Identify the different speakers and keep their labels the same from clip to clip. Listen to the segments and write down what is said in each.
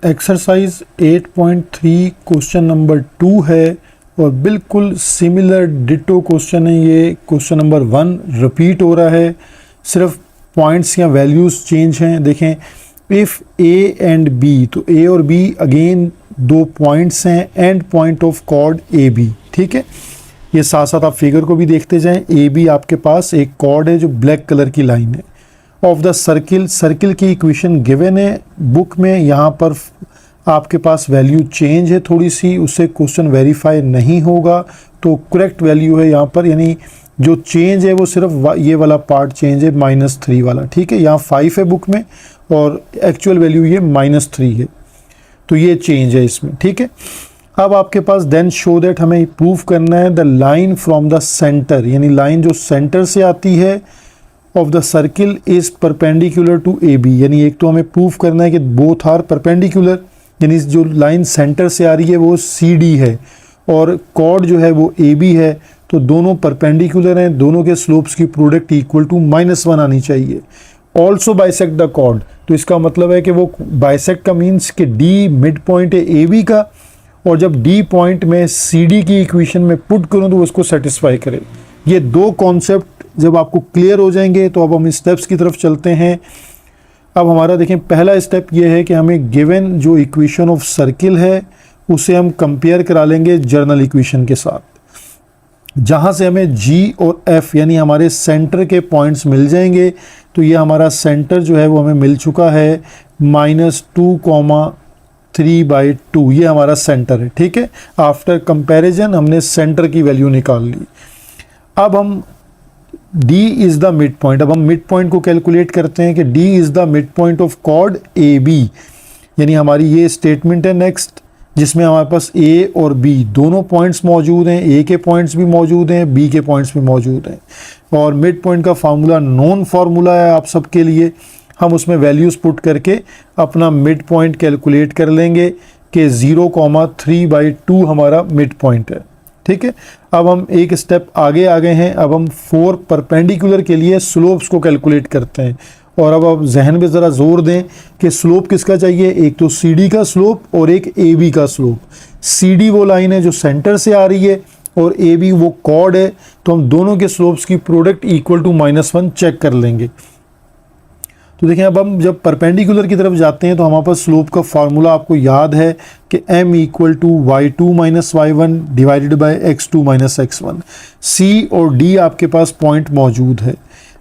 Speaker 1: Exercise 8.3 question number 2 है और बिल्कुल सिमिलर डिटो क्वेश्चन है। ये क्वेश्चन नंबर 1 रिपीट हो रहा है, सिर्फ पॉइंट्स या वैल्यूज़ चेंज हैं। देखें, इफ़ ए एंड बी, तो ए और बी अगेन दो पॉइंट्स हैं, end point of chord A B. ठीक है, ये साथ साथ आप फिगर को भी देखते जाएं। ए बी आपके पास एक कॉर्ड है जो ब्लैक कलर की लाइन है। ऑफ द सर्किल, सर्किल की इक्वेशन गिवन है बुक में, यहाँ पर आपके पास वैल्यू चेंज है थोड़ी सी, उससे क्वेश्चन वेरीफाई नहीं होगा। तो करेक्ट वैल्यू है यहाँ पर, यानी जो चेंज है वो सिर्फ ये वाला पार्ट चेंज है, -3 वाला। ठीक है, यहाँ 5 है बुक में और एक्चुअल वैल्यू ये -3 है, तो ये चेंज है इसमें। ठीक है, अब आपके पास देन शो दैट, हमें प्रूव करना है the line from the centre, यानी लाइन जो सेंटर से आती है of the circle is perpendicular to A B. यानी एक तो हमें प्रूव करना है कि बोथ आर परपेंडिकुलर, यानी जो लाइन सेंटर से आ रही है वो सी डी है और कॉर्ड जो है वो ए बी है, तो दोनों परपेंडिकुलर हैं, दोनों के स्लोप्स की प्रोडक्ट इक्वल टू -1 आनी चाहिए। ऑल्सो बाइसेक्ट द कॉर्ड, तो इसका मतलब है कि वो बाइसेक्ट का मीन्स कि डी मिड पॉइंट है ए बी का, और जब डी पॉइंट में सी डी की इक्वेशन में पुट करूँ तो उसको सेटिस्फाई करे। ये दो कॉन्सेप्ट जब आपको क्लियर हो जाएंगे तो अब हम स्टेप्स की तरफ चलते हैं। अब हमारा देखें, पहला स्टेप ये है कि हमें गिवन जो इक्वेशन ऑफ सर्किल है उसे हम कंपेयर करा लेंगे जर्नल इक्वेशन के साथ, जहाँ से हमें G और F यानी हमारे सेंटर के पॉइंट्स मिल जाएंगे। तो ये हमारा सेंटर जो है वो हमें मिल चुका है -2,3/2, ये हमारा सेंटर है। ठीक है, आफ्टर कंपैरिजन हमने सेंटर की वैल्यू निकाल ली। अब हम D is the mid point, अब हम मिड पॉइंट को कैलकुलेट करते हैं कि D is the mid point of chord A B, यानी हमारी ये स्टेटमेंट है नेक्स्ट, जिसमें हमारे पास A और B दोनों पॉइंट्स मौजूद हैं, A के पॉइंट्स भी मौजूद हैं, B के पॉइंट्स भी मौजूद हैं। और मिड पॉइंट का फार्मूला नॉन फार्मूला है आप सबके लिए, हम उसमें वैल्यूज़ पुट करके अपना मिड पॉइंट कैलकुलेट कर लेंगे कि 0,3/2 हमारा मिड पॉइंट है। ठीक है, अब हम एक स्टेप आगे आ गए हैं। अब हम 4 परपेंडिकुलर के लिए स्लोप्स को कैलकुलेट करते हैं। और अब आप जहन में ज़रा जोर दें कि स्लोप किसका चाहिए, एक तो सी डी का स्लोप और एक ए बी का स्लोप। सी डी वो लाइन है जो सेंटर से आ रही है और ए बी वो कॉर्ड है, तो हम दोनों के स्लोप्स की प्रोडक्ट इक्वल टू -1 चेक कर लेंगे। तो देखें, अब हम जब परपेंडिकुलर की तरफ जाते हैं तो हमारे पास स्लोप का फार्मूला आपको याद है कि m = y2 - y1 divided by x2 - x1। c और d आपके पास पॉइंट मौजूद है।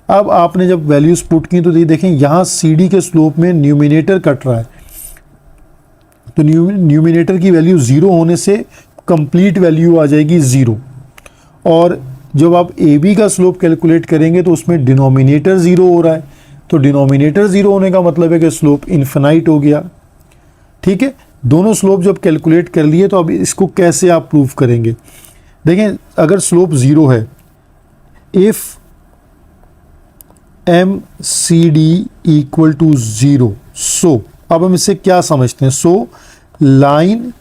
Speaker 1: अब आपने जब वैल्यूज़ पुट की तो देखें यहाँ CD के स्लोप में न्यूमिनेटर कट रहा है, तो न्यूमिनेटर की वैल्यू 0 होने से कंप्लीट वैल्यू आ जाएगी 0। और जब आप AB का स्लोप कैलकुलेट करेंगे तो उसमें डिनोमिनेटर 0 हो रहा है, तो डिनोमिनेटर 0 होने का मतलब है कि स्लोप इन्फिनाइट हो गया। ठीक है, दोनों स्लोप जब कैलकुलेट कर लिए तो अब इसको कैसे आप प्रूव करेंगे। देखें, अगर स्लोप 0 है, इफ़ MCD = 0, सो अब हम इससे क्या समझते हैं, so line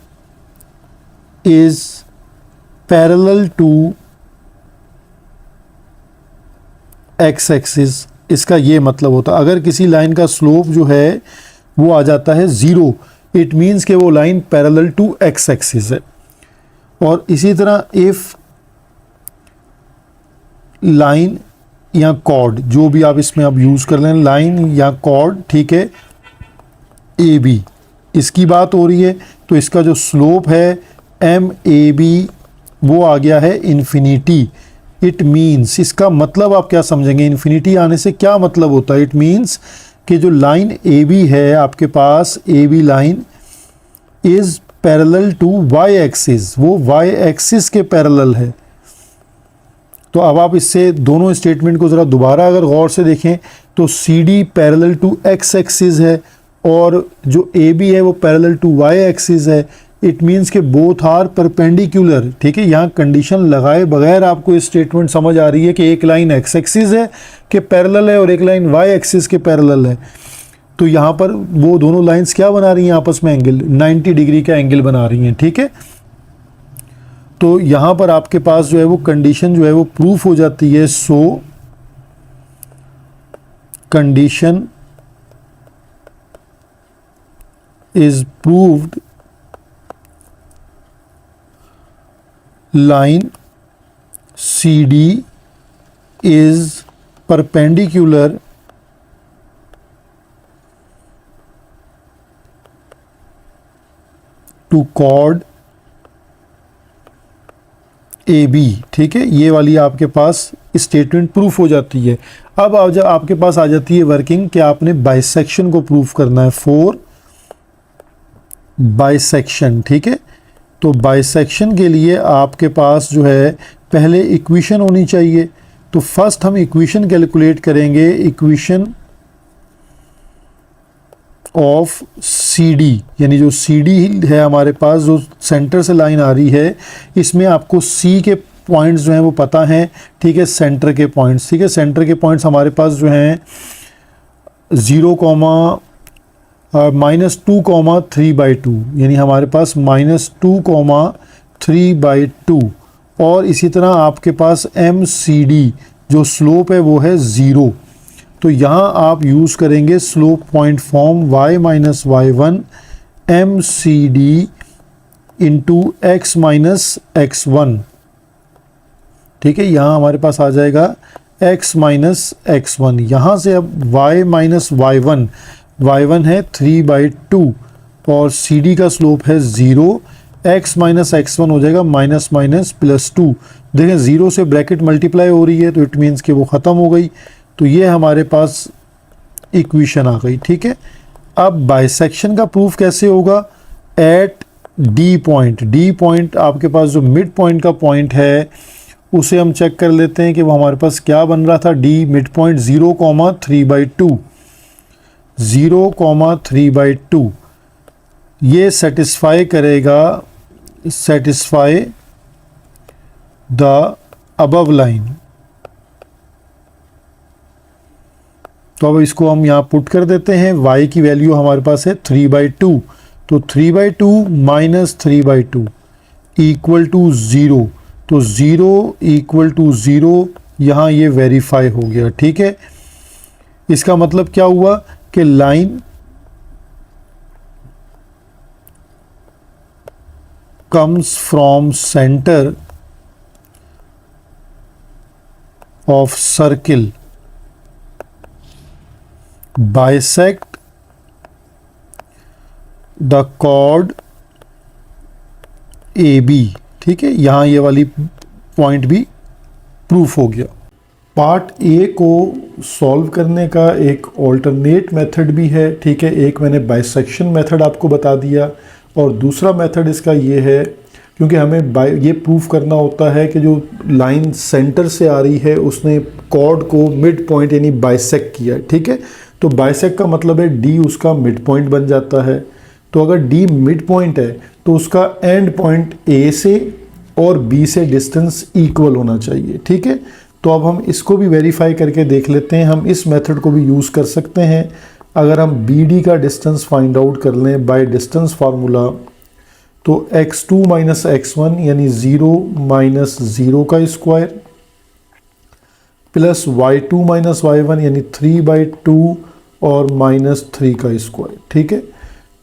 Speaker 1: is parallel to x axis. इसका ये मतलब होता है अगर किसी लाइन का स्लोप जो है वो आ जाता है 0, इट मीन्स कि वो line parallel to x axis है। और इसी तरह इफ़ लाइन या कॉर्ड, जो भी आप इसमें आप यूज़ कर लें, लाइन या कॉर्ड, ठीक है, ए बी इसकी बात हो रही है, तो इसका जो स्लोप है MAB वो आ गया है इन्फिनिटी। इट मीन्स, इसका मतलब आप क्या समझेंगे, इन्फिनिटी आने से क्या मतलब होता है। इट मीन्स कि जो लाइन AB है आपके पास, AB line is parallel to Y axis, वो Y एक्सिस के पैरेलल है। तो अब आप इससे दोनों स्टेटमेंट को ज़रा दोबारा अगर गौर से देखें तो CD parallel to X axis है और जो AB है वो पैरेलल टू Y एक्सिस है। इट मीन्स के बोथ आर परपेंडिकुलर। ठीक है, यहाँ कंडीशन लगाए बगैर आपको इस स्टेटमेंट समझ आ रही है कि एक लाइन X एक्सिस है के पैरेलल है और एक लाइन Y एक्सिस के पैरेलल है। तो यहाँ पर वो दोनों लाइंस क्या बना रही हैं आपस में, एंगल 90 डिग्री का एंगल बना रही हैं। ठीक है, तो यहाँ पर आपके पास जो है वो कंडीशन जो है वो प्रूफ हो जाती है। सो condition is proved line CD is perpendicular to chord AB। ठीक है, ये वाली आपके पास स्टेटमेंट प्रूफ हो जाती है। अब आपके पास आ जाती है वर्किंग कि आपने बाइसेक्शन को प्रूफ करना है, फॉर बाइसेक्शन। ठीक है, तो बाइसेक्शन के लिए आपके पास जो है पहले इक्वेशन होनी चाहिए। तो फर्स्ट हम इक्वेशन कैलकुलेट करेंगे, इक्वेशन ऑफ CD, यानी जो CD है हमारे पास, जो सेंटर से लाइन आ रही है, इसमें आपको C के पॉइंट्स जो हैं वो पता हैं। ठीक है, सेंटर के पॉइंट्स, ठीक है, सेंटर के पॉइंट्स हमारे पास जो हैं 0, -2, 3/2, यानी हमारे पास -2, 3/2। और इसी तरह आपके पास MCD जो स्लोप है वो है 0। तो यहाँ आप यूज़ करेंगे slope point form y - y1 MCD into x - x1। ठीक है, यहाँ हमारे पास आ जाएगा x - x1। यहाँ से अब y - y1 है 3/2 और CD का स्लोप है 0, x - x1 हो जाएगा -−+2। देखें 0 से ब्रैकेट मल्टीप्लाई हो रही है तो इट मीन्स कि वो ख़त्म हो गई। तो ये हमारे पास इक्वेशन आ गई। ठीक है, अब बाइसेक्शन का प्रूफ कैसे होगा, एट D पॉइंट आपके पास जो मिड पॉइंट का पॉइंट है उसे हम चेक कर लेते हैं कि वो हमारे पास क्या बन रहा था। D मिड पॉइंट 0, 3/2 ये सेटिस्फाई करेगा, सेटिस्फाई द अबव लाइन। तो अब इसको हम यहाँ पुट कर देते हैं, y की वैल्यू हमारे पास है 3/2, तो 3/2 - 3/2 इक्वल टू 0। तो 0 = 0, यहाँ ये वेरीफाई हो गया। ठीक है, इसका मतलब क्या हुआ कि line comes from centre of circle bisect the chord AB। ठीक है, यहाँ ये वाली पॉइंट भी प्रूफ हो गया। पार्ट A को सॉल्व करने का एक ऑल्टरनेट मेथड भी है। ठीक है, एक मैंने बाइसेक्शन मेथड आपको बता दिया और दूसरा मेथड इसका ये है, क्योंकि हमें ये प्रूफ करना होता है कि जो लाइन सेंटर से आ रही है उसने कॉर्ड को मिड पॉइंट यानी बाइसेक्ट किया। ठीक है, तो बाइसेक्ट का मतलब है D उसका मिड पॉइंट बन जाता है। तो अगर D मिड पॉइंट है तो उसका एंड पॉइंट A से और B से डिस्टेंस इक्वल होना चाहिए। ठीक है, तो अब हम इसको भी वेरीफाई करके देख लेते हैं। हम इस मेथड को भी यूज़ कर सकते हैं। अगर हम BD का डिस्टेंस फाइंड आउट कर लें बाय डिस्टेंस फार्मूला, तो x2 - x1 यानी 0 - 0 का स्क्वायर प्लस y2 - y1 यानी 3/2 और -3 का स्क्वायर। ठीक है,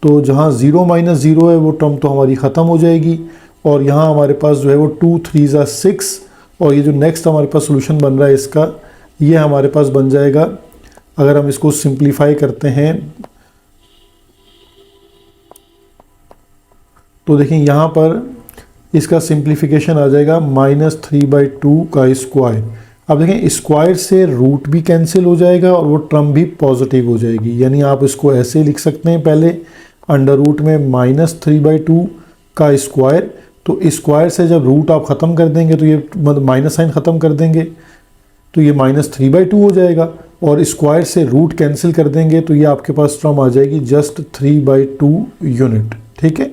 Speaker 1: तो जहाँ 0 - 0 है वो टर्म तो हमारी ख़त्म हो जाएगी और यहाँ हमारे पास जो है वो 2 3 = 6 और ये जो नेक्स्ट हमारे पास सोल्यूशन बन रहा है इसका, ये हमारे पास बन जाएगा। अगर हम इसको सिंप्लीफाई करते हैं तो देखें यहाँ पर इसका सिंप्लीफिकेशन आ जाएगा -3/2 का स्क्वायर। अब देखें स्क्वायर से रूट भी कैंसिल हो जाएगा और वो टर्म भी पॉजिटिव हो जाएगी, यानी आप इसको ऐसे लिख सकते हैं, पहले अंडर रूट में -3/2 का स्क्वायर। तो स्क्वायर से जब रूट आप ख़त्म कर देंगे तो ये मतलब माइनस साइन ख़त्म कर देंगे तो ये -3/2 हो जाएगा और स्क्वायर से रूट कैंसिल कर देंगे तो ये आपके पास टर्म आ जाएगी जस्ट 3/2 यूनिट। ठीक है,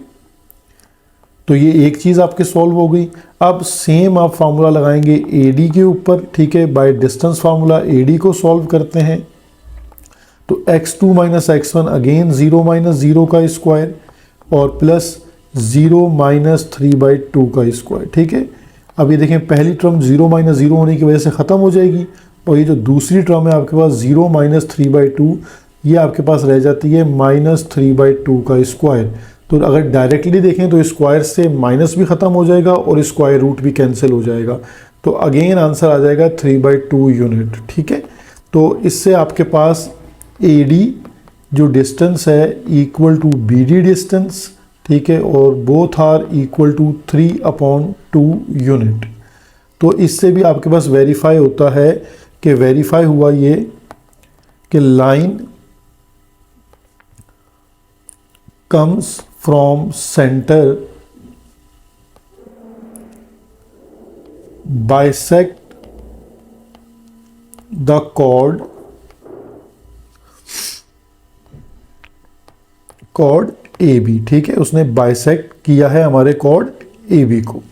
Speaker 1: तो ये एक चीज़ आपके सॉल्व हो गई। अब सेम आप फार्मूला लगाएंगे AD के ऊपर। ठीक है, बाय डिस्टेंस फार्मूला AD को सॉल्व करते हैं तो x2 - x1 अगेन 0 - 0 का स्क्वायर और प्लस 0 - 3/2 का स्क्वायर। ठीक है, अब ये देखें पहली टर्म 0 - 0 होने की वजह से ख़त्म हो जाएगी और ये जो दूसरी टर्म है आपके पास 0 - 3/2 ये आपके पास रह जाती है -3/2 का स्क्वायर। तो अगर डायरेक्टली देखें तो स्क्वायर से माइनस भी ख़त्म हो जाएगा और स्क्वायर रूट भी कैंसिल हो जाएगा। तो अगेन आंसर आ जाएगा 3/2 यूनिट। ठीक है, तो इससे आपके पास AD जो डिस्टेंस है इक्वल टू BD डिस्टेंस, ठीक है, और both are equal to 3/2 unit. तो इससे भी आपके पास वेरीफाई होता है कि वेरीफाई हुआ ये कि line comes from center, bisect the chord AB। ठीक है, उसने बाइसेक्ट किया है हमारे कॉर्ड AB को।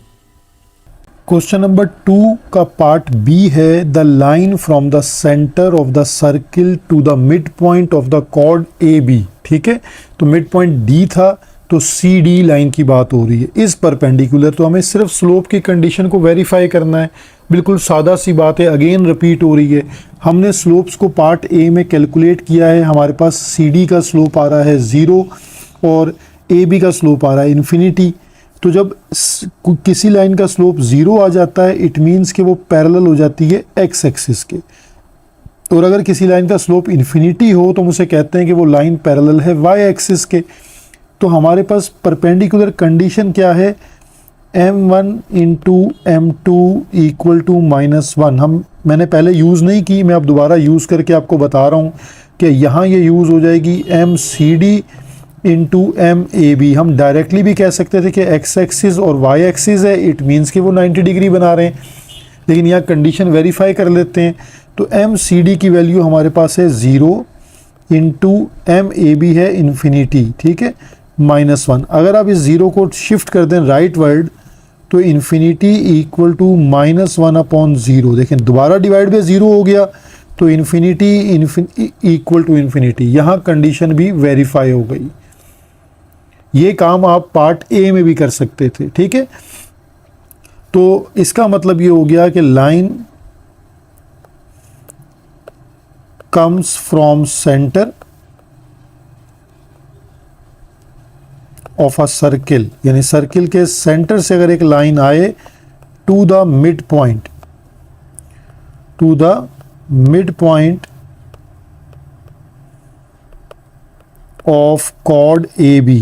Speaker 1: क्वेश्चन नंबर 2 का पार्ट B है, the line from the centre of the circle to the mid point of the chord AB। ठीक है, तो मिड पॉइंट D था, तो CD लाइन की बात हो रही है, इस परपेंडिकुलर। तो हमें सिर्फ स्लोप की कंडीशन को वेरीफाई करना है, बिल्कुल सादा सी बात है, अगेन रिपीट हो रही है। हमने स्लोप्स को पार्ट A में कैलकुलेट किया है, हमारे पास CD का स्लोप आ रहा है 0 और AB का स्लोप आ रहा है इन्फिनिटी। तो जब किसी लाइन का स्लोप 0 आ जाता है, इट मीन्स कि वो पैरेलल हो जाती है x एक्सिस के। और अगर किसी लाइन का स्लोप इन्फिनिटी हो तो मुझे कहते हैं कि वो लाइन पैरेलल है y एक्सिस के। तो हमारे पास परपेंडिकुलर कंडीशन क्या है, m1 into m2 equal to -1। मैंने पहले यूज़ नहीं की, मैं अब दोबारा यूज़ करके आपको बता रहा हूँ कि यहाँ ये यूज़ हो जाएगी MCD इंटू MAB। हम डायरेक्टली भी कह सकते थे कि x एक्सिस और y एक्सिस है, इट मीन्स कि वो 90 डिग्री बना रहे हैं, लेकिन यहाँ कंडीशन वेरीफाई कर लेते हैं। तो MCD की वैल्यू हमारे पास है 0 इंटू MAB है इन्फिनिटी, ठीक है, -1। अगर आप इस 0 को शिफ्ट कर दें राइट वर्ड तो इन्फिनिटी इक्वल टू -1/0। देखें दोबारा डिवाइड बाय 0 हो गया, तो इन्फिनिटी इक्वल टू इन्फिनिटी। यहाँ कंडीशन भी वेरीफाई हो गई। ये काम आप पार्ट A में भी कर सकते थे। ठीक है, तो इसका मतलब ये हो गया कि line comes from centre of a circle, यानी सर्किल के सेंटर से अगर एक लाइन आए to the mid point, to the mid point of chord AB,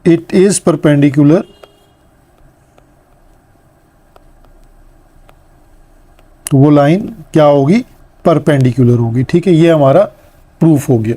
Speaker 1: it is perpendicular तो वो लाइन क्या होगी, परपेंडिकुलर होगी। ठीक है, ये हमारा प्रूफ हो गया।